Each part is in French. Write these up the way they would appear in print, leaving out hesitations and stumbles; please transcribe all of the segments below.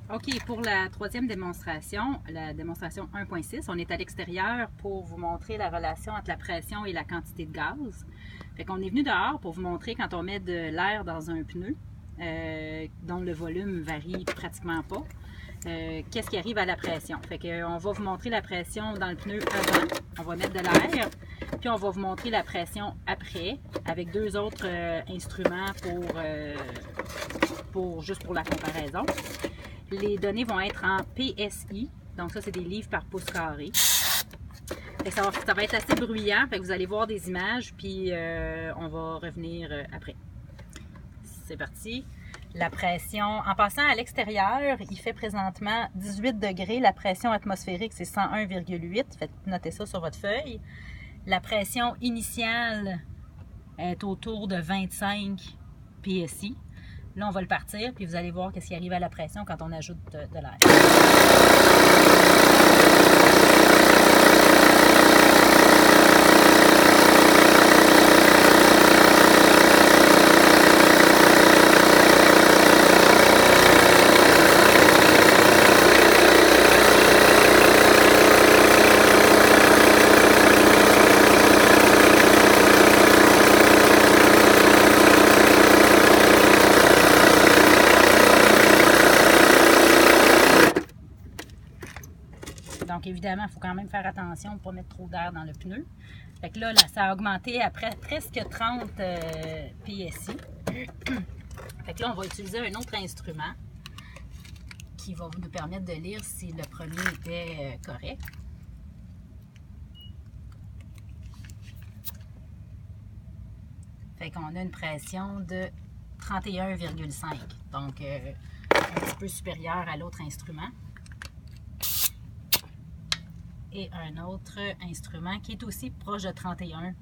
OK, pour la troisième démonstration, la démonstration 1.6, on est à l'extérieur pour vous montrer la relation entre la pression et la quantité de gaz. Fait qu'on est venu dehors pour vous montrer quand on met de l'air dans un pneu, dont le volume varie pratiquement pas, qu'est-ce qui arrive à la pression. Fait qu'on va vous montrer la pression dans le pneu avant, on va mettre de l'air, puis on va vous montrer la pression après, avec deux autres instruments juste pour la comparaison. Les données vont être en PSI, donc ça c'est des livres par pouce carré. Ça va être assez bruyant, fait que vous allez voir des images, puis on va revenir après. C'est parti. La pression, en passant à l'extérieur, il fait présentement 18 degrés. La pression atmosphérique, c'est 101,8. Notez ça sur votre feuille. La pression initiale est autour de 25 PSI. Là, on va le partir, puis vous allez voir qu'est-ce qui arrive à la pression quand on ajoute de l'air. Donc, évidemment, il faut quand même faire attention pour ne pas mettre trop d'air dans le pneu. Fait que là, ça a augmenté à presque 30 PSI. Fait que là, on va utiliser un autre instrument qui va nous permettre de lire si le premier était correct. Fait qu'on a une pression de 31,5. Donc, un petit peu supérieure à l'autre instrument. Et un autre instrument qui est aussi proche de 31,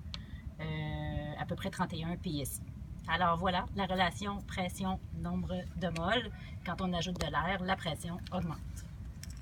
à peu près 31 PSI. Alors voilà, la relation pression-nombre de moles. Quand on ajoute de l'air, la pression augmente.